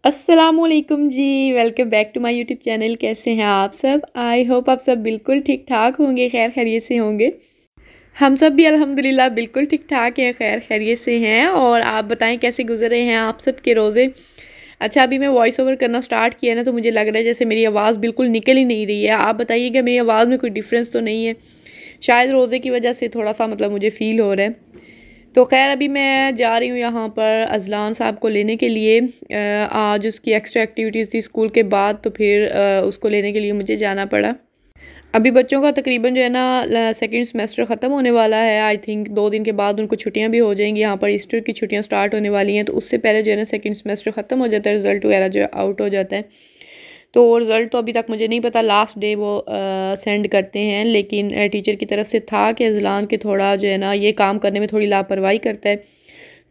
अस्सलामुअलैकुम जी। Welcome back to my YouTube channel. कैसे हैं आप सब? आई होप आप सब बिल्कुल ठीक ठाक होंगे, खैर खैरियत से होंगे। हम सब भी अल्हम्दुलिल्लाह बिल्कुल ठीक ठाक हैं, खैर खैरियत से हैं। और आप बताएं कैसे गुजर रहे हैं आप सब के रोज़े। अच्छा, अभी मैं वॉइस ओवर करना स्टार्ट किया ना, तो मुझे लग रहा है जैसे मेरी आवाज़ बिल्कुल निकल ही नहीं रही है। आप बताइएगा मेरी आवाज़ में कोई डिफरेंस तो नहीं है? शायद रोज़े की वजह से थोड़ा सा मुझे फ़ील हो रहा है। तो खैर अभी मैं जा रही हूँ यहाँ पर अज़लान साहब को लेने के लिए। आज उसकी एक्स्ट्रा एक्टिविटीज़ थी स्कूल के बाद, तो फिर उसको लेने के लिए मुझे जाना पड़ा। अभी बच्चों का तकरीबन जो है ना सेकंड सेमेस्टर ख़त्म होने वाला है। आई थिंक 2 दिन के बाद उनको छुट्टियाँ भी हो जाएंगी। यहाँ पर ईस्टर की छुट्टियाँ स्टार्ट होने वाली हैं, तो उससे पहले जो है ना सेकंड सेमेस्टर ख़त्म हो जाता है, रिज़ल्ट वगैरह जो है आउट हो जाता है। तो रिज़ल्ट तो अभी तक मुझे नहीं पता, लास्ट डे वो सेंड करते हैं। लेकिन टीचर की तरफ से था कि अज़लान के थोड़ा जो है ना ये काम करने में थोड़ी लापरवाही करता है।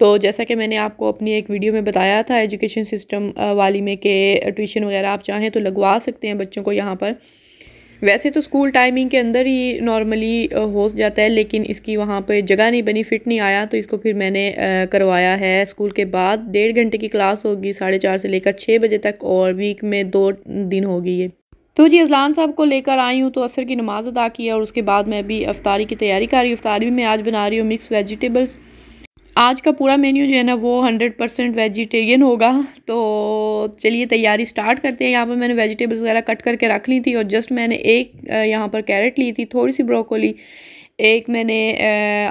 तो जैसा कि मैंने आपको अपनी एक वीडियो में बताया था एजुकेशन सिस्टम वाली में कि ट्यूशन वगैरह आप चाहें तो लगवा सकते हैं बच्चों को यहाँ पर। वैसे तो स्कूल टाइमिंग के अंदर ही नॉर्मली हो जाता है, लेकिन इसकी वहाँ पे जगह नहीं बनी, फिट नहीं आया, तो इसको फिर मैंने करवाया है स्कूल के बाद। 1.5 घंटे की क्लास होगी, 4:30 से लेकर 6 बजे तक, और वीक में 2 दिन होगी ये। तो जी अज़लान साहब को लेकर आई हूँ, तो असर की नमाज़ अदा की और उसके बाद मैं भी अफ्तारी की तैयारी कर रही हूँ। अफ्तारी भी मैं आज बना रही हूँ मिक्स वेजिटेबल्स। आज का पूरा मेन्यू जो है ना वो 100% वेजिटेरियन होगा। तो चलिए तैयारी स्टार्ट करते हैं। यहाँ पर मैंने वेजिटेबल्स वगैरह कट करके रख ली थी, और जस्ट मैंने एक यहाँ पर कैरेट ली थी, थोड़ी सी ब्रोकोली, एक मैंने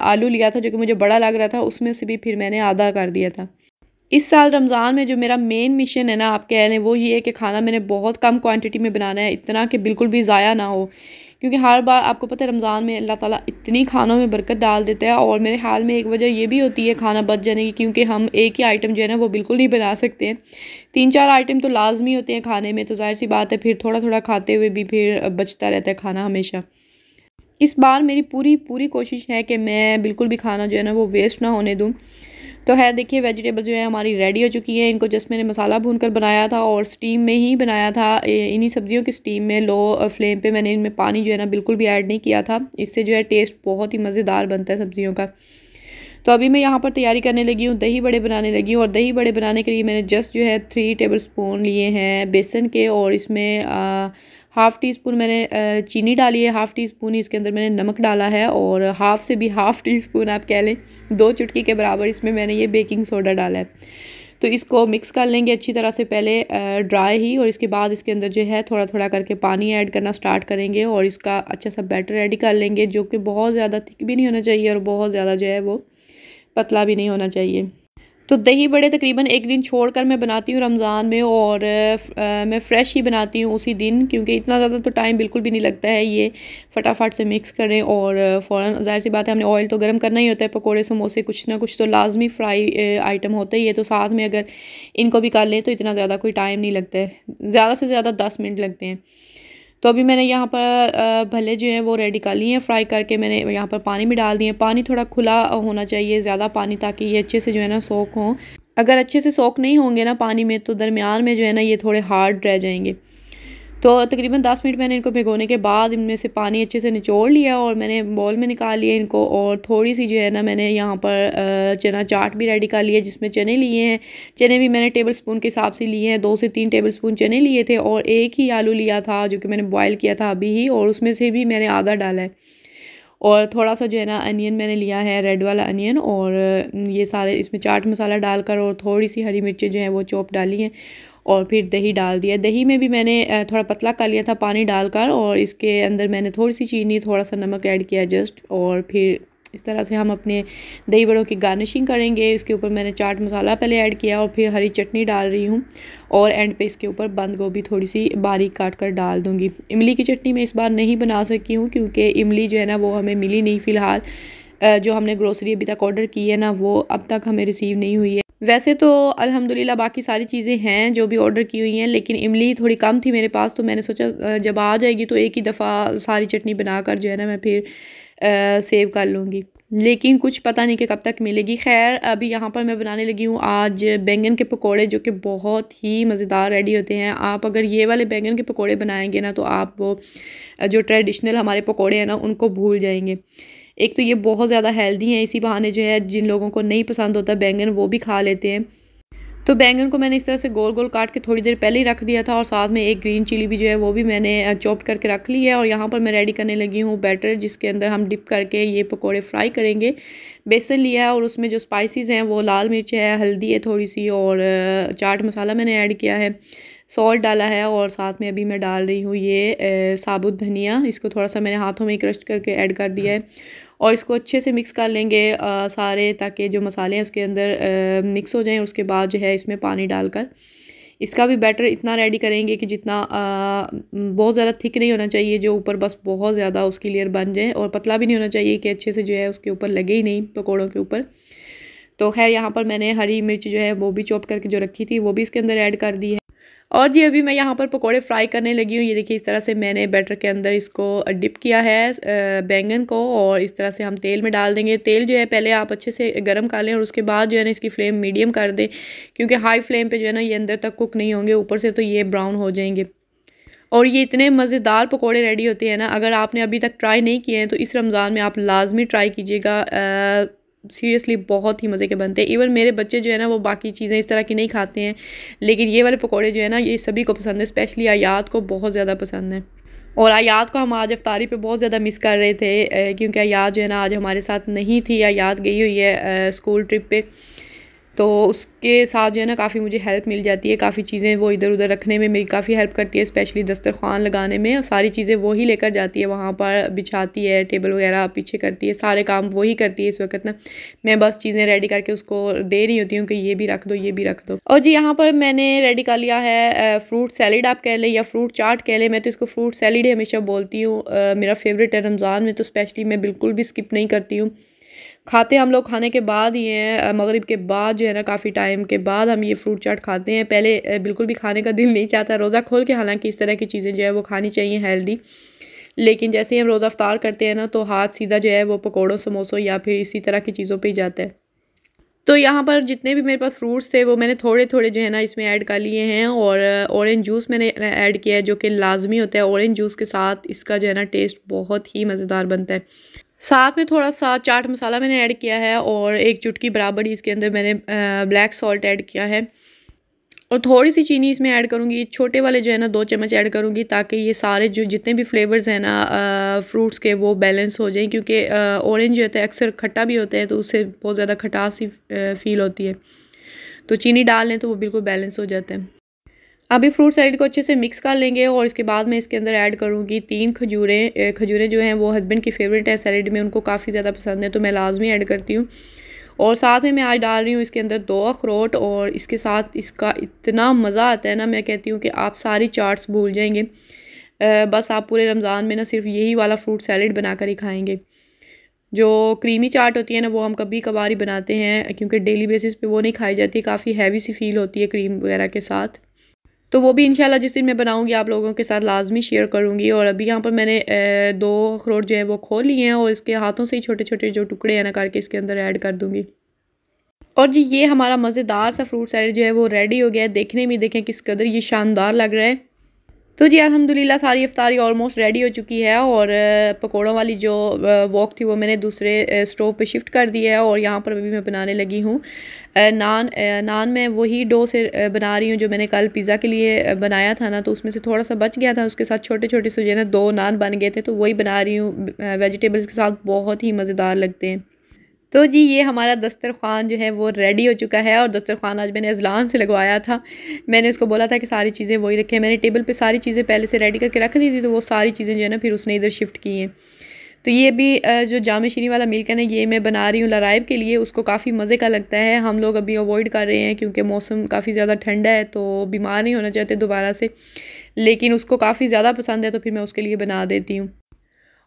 आलू लिया था जो कि मुझे बड़ा लग रहा था, उसमें से भी फिर मैंने आधा कर दिया था। इस साल रमज़ान में जो मेरा मेन मिशन है ना, आप कह रहे हैं, वो ये है कि खाना मैंने बहुत कम क्वांटिटी में बनाना है, इतना कि बिल्कुल भी ज़ाया ना हो। क्योंकि हर बार आपको पता है रमज़ान में अल्लाह ताला इतनी खानों में बरकत डाल देता है। और मेरे ख्याल में एक वजह ये भी होती है खाना बच जाने की, क्योंकि हम एक ही आइटम जो है ना वो बिल्कुल नहीं बना सकते हैं। 3-4 आइटम तो लाजमी होते हैं खाने में, तो ज़ाहिर सी बात है फिर थोड़ा थोड़ा खाते हुए भी फिर बचता रहता है खाना हमेशा। इस बार मेरी पूरी पूरी कोशिश है कि मैं बिल्कुल भी खाना जो है ना वो वेस्ट ना होने दूँ। तो है देखिए वेजिटेबल जो है हमारी रेडी हो चुकी है। इनको जस्ट मैंने मसाला भूनकर बनाया था और स्टीम में ही बनाया था। इन्हीं सब्जियों की स्टीम में लो फ्लेम पे मैंने इनमें पानी जो है ना बिल्कुल भी ऐड नहीं किया था। इससे जो है टेस्ट बहुत ही मज़ेदार बनता है सब्जियों का। तो अभी मैं यहाँ पर तैयारी करने लगी हूँ, दही बड़े बनाने लगी हूँ। और दही बड़े बनाने के लिए मैंने जस्ट जो है 3 टेबल स्पून लिए हैं बेसन के, और इसमें हाफ़ टी स्पून मैंने चीनी डाली है, हाफ़ टी स्पून ही इसके अंदर मैंने नमक डाला है, और हाफ़ से भी हाफ़ टी स्पून आप कह लें 2 चुटकी के बराबर इसमें मैंने ये बेकिंग सोडा डाला है। तो इसको मिक्स कर लेंगे अच्छी तरह से पहले ड्राई ही, और इसके बाद इसके अंदर जो है थोड़ा थोड़ा करके पानी ऐड करना स्टार्ट करेंगे, और इसका अच्छा सा बैटर रेडी कर लेंगे, जो कि बहुत ज़्यादा थिक भी नहीं होना चाहिए और बहुत ज़्यादा जो है वो पतला भी नहीं होना चाहिए। तो दही बड़े तकरीबन एक दिन छोड़कर मैं बनाती हूँ रमज़ान में, और मैं फ़्रेश ही बनाती हूँ उसी दिन, क्योंकि इतना ज़्यादा तो टाइम बिल्कुल भी नहीं लगता है। ये फटाफट से मिक्स करें और फ़ौरन, ज़ाहिर सी बात है हमने ऑयल तो गर्म करना ही होता है। पकोड़े समोसे कुछ ना कुछ तो लाजमी फ्राई आइटम होता ही है, तो साथ में अगर इनको भी कर लें तो इतना ज़्यादा कोई टाइम नहीं लगता है, ज़्यादा से ज़्यादा 10 मिनट लगते हैं। तो अभी मैंने यहाँ पर भले जो है वो रेडी कर लिए हैं, फ्राई करके मैंने यहाँ पर पानी भी डाल दिए। पानी थोड़ा खुला होना चाहिए, ज़्यादा पानी, ताकि ये अच्छे से जो है ना सोक हों। अगर अच्छे से सोक नहीं होंगे ना पानी में, तो दरमियान में जो है ना ये थोड़े हार्ड रह जाएंगे। तो तकरीबन 10 मिनट मैंने इनको भिगोने के बाद इनमें से पानी अच्छे से निचोड़ लिया, और मैंने बॉल में निकाल लिया इनको। और थोड़ी सी जो है ना मैंने यहाँ पर चना चाट भी रेडी कर लिया, जिसमें चने लिए हैं। चने भी मैंने टेबल स्पून के हिसाब से लिए हैं, 2 से 3 टेबल स्पून चने लिए थे, और एक ही आलू लिया था जो कि मैंने बॉयल किया था अभी ही, और उसमें से भी मैंने आधा डाला है। और थोड़ा सा जो है ना अनियन मैंने लिया है, रेड वाला अनियन, और ये सारे इसमें चाट मसाला डालकर, और थोड़ी सी हरी मिर्चें जो हैं वो चॉप डाली हैं, और फिर दही डाल दिया। दही में भी मैंने थोड़ा पतला कर लिया था पानी डालकर, और इसके अंदर मैंने थोड़ी सी चीनी, थोड़ा सा नमक ऐड किया जस्ट। और फिर इस तरह से हम अपने दही बड़ों की गार्निशिंग करेंगे। इसके ऊपर मैंने चाट मसाला पहले ऐड किया, और फिर हरी चटनी डाल रही हूँ, और एंड पे इसके ऊपर बंद गोभी थोड़ी सी बारीक काट कर डाल दूँगी। इमली की चटनी मैं इस बार नहीं बना सकी हूँ, क्योंकि इमली जो है ना वो हमें मिली नहीं फ़िलहाल। जो हमने ग्रोसरी अभी तक ऑर्डर की है ना, वो अब तक हमें रिसीव नहीं हुई है। वैसे तो अल्हम्दुलिल्लाह बाकी सारी चीज़ें हैं जो भी ऑर्डर की हुई हैं, लेकिन इमली थोड़ी कम थी मेरे पास, तो मैंने सोचा जब आ जाएगी तो एक ही दफ़ा सारी चटनी बनाकर जो है ना मैं फिर सेव कर लूँगी। लेकिन कुछ पता नहीं कि कब तक मिलेगी। खैर अभी यहाँ पर मैं बनाने लगी हूँ आज बैंगन के पकोड़े, जो कि बहुत ही मज़ेदार रेडी होते हैं। आप अगर ये वाले बैंगन के पकोड़े बनाएंगे ना, तो आप वो जो ट्रेडिशनल हमारे पकोड़े हैं ना उनको भूल जाएंगे। एक तो ये बहुत ज़्यादा हेल्दी हैं, इसी बहाने जो है जिन लोगों को नहीं पसंद होता बैंगन वो भी खा लेते हैं। तो बैंगन को मैंने इस तरह से गोल गोल काट के थोड़ी देर पहले ही रख दिया था और साथ में एक ग्रीन चिली भी जो है वो भी मैंने चॉप करके रख ली है। और यहाँ पर मैं रेडी करने लगी हूँ बैटर, जिसके अंदर हम डिप करके ये पकोड़े फ्राई करेंगे। बेसन लिया है और उसमें जो स्पाइसेस हैं वो लाल मिर्च है, हल्दी है थोड़ी सी, और चाट मसाला मैंने ऐड किया है, सॉल्ट डाला है, और साथ में अभी मैं डाल रही हूँ ये साबुत धनिया। इसको थोड़ा सा मैंने हाथों में क्रश करके ऐड कर दिया है और इसको अच्छे से मिक्स कर लेंगे सारे, ताकि जो मसाले हैं उसके अंदर मिक्स हो जाएं। उसके बाद जो है इसमें पानी डालकर इसका भी बैटर इतना रेडी करेंगे कि जितना बहुत ज़्यादा थिक नहीं होना चाहिए, जो ऊपर बस बहुत ज़्यादा उसकी लेयर बन जाए, और पतला भी नहीं होना चाहिए कि अच्छे से जो है उसके ऊपर लगे ही नहीं पकौड़ों के ऊपर। तो खैर यहाँ पर मैंने हरी मिर्च जो है वो भी चॉप करके जो रखी थी वो भी इसके अंदर ऐड कर दी है। और जी अभी मैं यहाँ पर पकोड़े फ्राई करने लगी हूँ। ये देखिए इस तरह से मैंने बैटर के अंदर इसको डिप किया है बैंगन को, और इस तरह से हम तेल में डाल देंगे। तेल जो है पहले आप अच्छे से गर्म कर लें और उसके बाद जो है ना इसकी फ्लेम मीडियम कर दें, क्योंकि हाई फ्लेम पे जो है ना ये अंदर तक कुक नहीं होंगे, ऊपर से तो ये ब्राउन हो जाएंगे। और ये इतने मज़ेदार पकोड़े रेडी होते हैं ना, अगर आपने अभी तक ट्राई नहीं किए हैं तो इस रमज़ान में आप लाजमी ट्राई कीजिएगा। सीरियसली बहुत ही मज़े के बनते हैं। इवन मेरे बच्चे जो है ना वो बाकी चीज़ें इस तरह की नहीं खाते हैं, लेकिन ये वाले पकोड़े जो है ना ये सभी को पसंद है, स्पेशली आयात को बहुत ज़्यादा पसंद है। और आयात को हम आज इफ्तारी पे बहुत ज़्यादा मिस कर रहे थे, क्योंकि आयात जो है ना आज हमारे साथ नहीं थी। आयात गई हुई है स्कूल ट्रिप पे, तो उसके साथ जो है ना काफ़ी मुझे हेल्प मिल जाती है। काफ़ी चीज़ें वो इधर उधर रखने में मेरी काफ़ी हेल्प करती है, स्पेशली दस्तरखान लगाने में, और सारी चीज़ें वो ही लेकर जाती है, वहाँ पर बिछाती है, टेबल वगैरह पीछे करती है, सारे काम वही करती है इस वक्त ना। मैं बस चीज़ें रेडी करके उसको दे रही होती हूँ कि ये भी रख दो, ये भी रख दो। और जी यहाँ पर मैंने रेडी कर लिया है फ्रूट सैलिड आप कह लें या फ्रूट चाट कह लें, मैं तो इसको फ्रूट सैलिड ही हमेशा बोलती हूँ। मेरा फेवरेट है रमज़ान में, तो स्पेशली मैं बिल्कुल भी स्किप नहीं करती हूँ। खाते हम लोग खाने के बाद ही हैं, मगरिब के बाद जो है ना काफ़ी टाइम के बाद हम ये फ्रूट चाट खाते हैं। पहले बिल्कुल भी खाने का दिल नहीं चाहता रोज़ा खोल के, हालांकि इस तरह की चीज़ें जो है वो खानी चाहिए हेल्दी, लेकिन जैसे ही हम रोज़ा अफ्तार करते हैं ना तो हाथ सीधा जो है वो पकौड़ों समोसों या फिर इसी तरह की चीज़ों पे ही जाता है। तो यहाँ पर जितने भी मेरे पास फ्रूट्स थे वो मैंने थोड़े थोड़े जो है ना इसमें ऐड कर लिए हैं, और ऑरेंज जूस मैंने ऐड किया है, जो कि लाजमी होता है। ऑरेंज जूस के साथ इसका जो है ना टेस्ट बहुत ही मज़ेदार बनता है। साथ में थोड़ा सा चाट मसाला मैंने ऐड किया है, और एक चुटकी बराबर ही इसके अंदर मैंने ब्लैक सॉल्ट ऐड किया है, और थोड़ी सी चीनी इसमें ऐड करूँगी। छोटे वाले जो है ना 2 चम्मच ऐड करूँगी, ताकि ये सारे जो जितने भी फ्लेवर्स हैं ना फ्रूट्स के वो बैलेंस हो जाएं, क्योंकि ऑरेंज जो होता है अक्सर खट्टा भी होता है, तो उससे बहुत ज़्यादा खटास सी फील होती है। तो चीनी डाल लें तो वो बिल्कुल बैलेंस हो जाता है। अभी फ्रूट सैलेड को अच्छे से मिक्स कर लेंगे, और इसके बाद मैं इसके अंदर ऐड करूँगी 3 खजूरें। खजूरें जो हैं वो हस्बैंड की फेवरेट है सैलेड में, उनको काफ़ी ज़्यादा पसंद है, तो मैं लाजमी ऐड करती हूँ। और साथ में मैं आज डाल रही हूँ इसके अंदर 2 अखरोट, और इसके साथ इसका इतना मज़ा आता है ना, मैं कहती हूँ कि आप सारी चाट्स भूल जाएंगे। बस आप पूरे रमज़ान में ना सिर्फ यही वाला फ्रूट सैलेड बना कर ही खाएँगे। जो क्रीमी चाट होती है ना वो हम कभी कभार ही बनाते हैं, क्योंकि डेली बेसिस पे वो नहीं खाई जाती, काफ़ी हैवी सी फील होती है क्रीम वगैरह के साथ। तो वो भी इंशाल्लाह जिस दिन मैं बनाऊंगी आप लोगों के साथ लाजमी शेयर करूंगी। और अभी यहाँ पर मैंने 2 अखरोट जो है वो खोल लिए हैं, और इसके हाथों से ही छोटे छोटे जो टुकड़े हैं ना करके इसके अंदर ऐड कर दूंगी। और जी ये हमारा मज़ेदार सा फ्रूट सैलेड जो है वो रेडी हो गया है। देखने में देखें किस कदर ये शानदार लग रहा है। तो जी अल्हम्दुलिल्लाह सारी इफ्तारी ऑलमोस्ट रेडी हो चुकी है, और पकौड़ों वाली जो वॉक थी वो मैंने दूसरे स्टोव पे शिफ्ट कर दी है, और यहाँ पर अभी मैं बनाने लगी हूँ नान मैं वही डो से बना रही हूँ जो मैंने कल पिज़्ज़ा के लिए बनाया था ना, तो उसमें से थोड़ा सा बच गया था, उसके साथ छोटे छोटे से जो है ना 2 नान बन गए थे, तो वही बना रही हूँ वेजिटेबल्स के साथ, बहुत ही मज़ेदार लगते हैं। तो जी ये हमारा दस्तरखान जो है वो रेडी हो चुका है, और दस्तरखान आज मैंने अज़लान से लगवाया था। मैंने उसको बोला था कि सारी चीज़ें वही रखें, मैंने टेबल पे सारी चीज़ें पहले से रेडी करके रख दी थी, तो वो सारी चीज़ें जो है ना फिर उसने इधर शिफ्ट की हैं। तो ये भी जो जामे शीनी वाला मिल्क है ना ये मैं बना रही हूँ लराइब के लिए, उसको काफ़ी मज़े का लगता है। हम लोग अभी अवॉइड कर रहे हैं क्योंकि मौसम काफ़ी ज़्यादा ठंडा है, तो बीमार नहीं होना चाहते दोबारा से, लेकिन उसको काफ़ी ज़्यादा पसंद है, तो फिर मैं उसके लिए बना देती हूँ।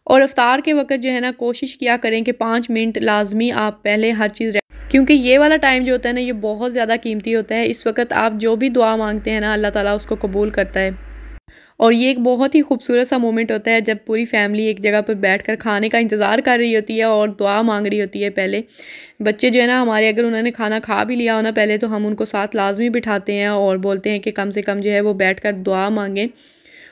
और इफ्तार के वक्त जो है ना कोशिश किया करें कि 5 मिनट लाजमी आप पहले हर चीज़, क्योंकि ये वाला टाइम जो होता है ना ये बहुत ज़्यादा कीमती होता है। इस वक्त आप जो भी दुआ मांगते हैं ना अल्लाह ताला उसको कबूल करता है, और ये एक बहुत ही खूबसूरत सा मोमेंट होता है जब पूरी फैमिली एक जगह पर बैठकर खाने का इंतज़ार कर रही होती है और दुआ मांग रही होती है। पहले बच्चे जो है ना हमारे, अगर उन्होंने खाना खा भी लिया हो ना पहले, तो हम उनको साथ लाजमी बिठाते हैं और बोलते हैं कि कम से कम जो है वो बैठकर दुआ मांगें।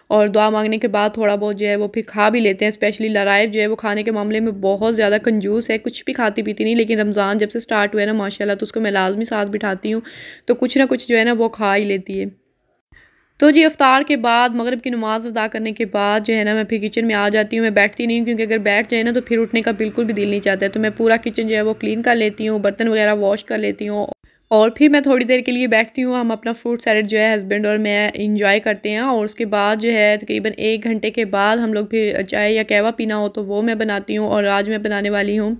और दुआ मांगने के बाद थोड़ा बहुत जो है वो फिर खा भी लेते हैं। स्पेशली लराइब जो है वो खाने के मामले में बहुत ज़्यादा कंजूस है, कुछ भी खाती पीती नहीं, लेकिन रमज़ान जब से स्टार्ट हुआ है ना माशाल्लाह, तो उसको मैं लाजमी साथ बिठाती हूँ, तो कुछ ना कुछ जो है ना वो खा ही लेती है। तो जी इफ्तार के बाद मगरिब की नमाज़ अदा करने के बाद जो है ना मैं फिर किचन में आ जाती हूँ। मैं बैठती नहीं हूँ क्योंकि अगर बैठ जाए ना तो फिर उठने का बिल्कुल भी दिल नहीं चाहता है। तो मैं पूरा किचन जो है वो क्लीन कर लेती हूँ, बर्तन वगैरह वॉश कर लेती हूँ और फिर मैं थोड़ी देर के लिए बैठती हूँ। हम अपना फ्रूट सैलेड जो है हस्बैंड और मैं इंजॉय करते हैं और उसके बाद जो है तकरीबन 1 घंटे के बाद हम लोग फिर चाय या कहवा पीना हो तो वो मैं बनाती हूँ। और आज मैं बनाने वाली हूँ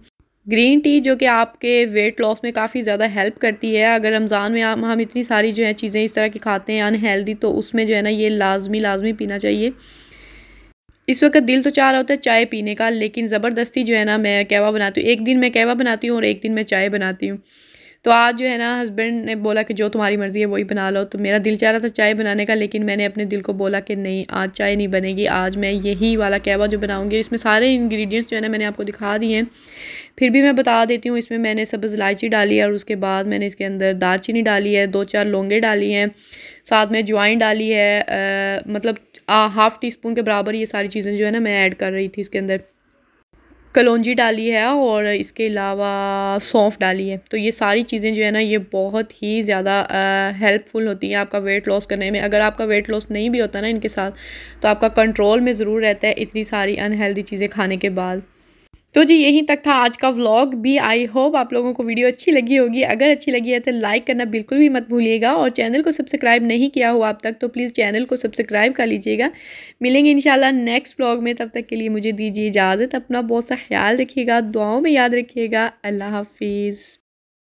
ग्रीन टी, जो कि आपके वेट लॉस में काफ़ी ज़्यादा हेल्प करती है। अगर रमज़ान में हम इतनी सारी जो है चीज़ें इस तरह की खाते हैं अनहेल्दी, तो उसमें जो है ना ये लाजमी पीना चाहिए। इस वक्त दिल तो चाह रहा होता है चाय पीने का, लेकिन ज़बरदस्ती जो है ना मैं कहवा बनाती हूँ। एक दिन मैं कहवा बनाती हूँ और एक दिन मैं चाय बनाती हूँ। तो आज जो है ना हस्बैंड ने बोला कि जो तुम्हारी मर्ज़ी है वही बना लो, तो मेरा दिल चाह रहा था चाय बनाने का, लेकिन मैंने अपने दिल को बोला कि नहीं, आज चाय नहीं बनेगी, आज मैं यही वाला कहवा जो बनाऊँगी। इसमें सारे इंग्रेडिएंट्स जो है ना मैंने आपको दिखा दिए हैं, फिर भी मैं बता देती हूँ। इसमें मैंने सब्ज़ इलायची डाली है और उसके बाद मैंने इसके अंदर दालचीनी डाली है, 2-4 लौंगे डाली हैं, साथ में अजवाइन डाली है, मतलब हाफ़ टी स्पून के बराबर ये सारी चीज़ें जो है ना मैं ऐड कर रही थी इसके अंदर। कलौंजी डाली है और इसके अलावा सौंफ डाली है। तो ये सारी चीज़ें जो है ना ये बहुत ही ज़्यादा हेल्पफुल होती हैं आपका वेट लॉस करने में। अगर आपका वेट लॉस नहीं भी होता ना इनके साथ, तो आपका कंट्रोल में ज़रूर रहता है इतनी सारी अनहेल्दी चीज़ें खाने के बाद। तो जी यहीं तक था आज का व्लॉग भी। आई होप आप लोगों को वीडियो अच्छी लगी होगी। अगर अच्छी लगी है तो लाइक करना बिल्कुल भी मत भूलिएगा और चैनल को सब्सक्राइब नहीं किया हुआ अब तक तो प्लीज़ चैनल को सब्सक्राइब कर लीजिएगा। मिलेंगे इंशाल्लाह नेक्स्ट व्लॉग में, तब तक के लिए मुझे दीजिए इजाज़त। अपना बहुत सा ख्याल रखिएगा, दुआओं में याद रखिएगा। अल्लाह हाफिज़।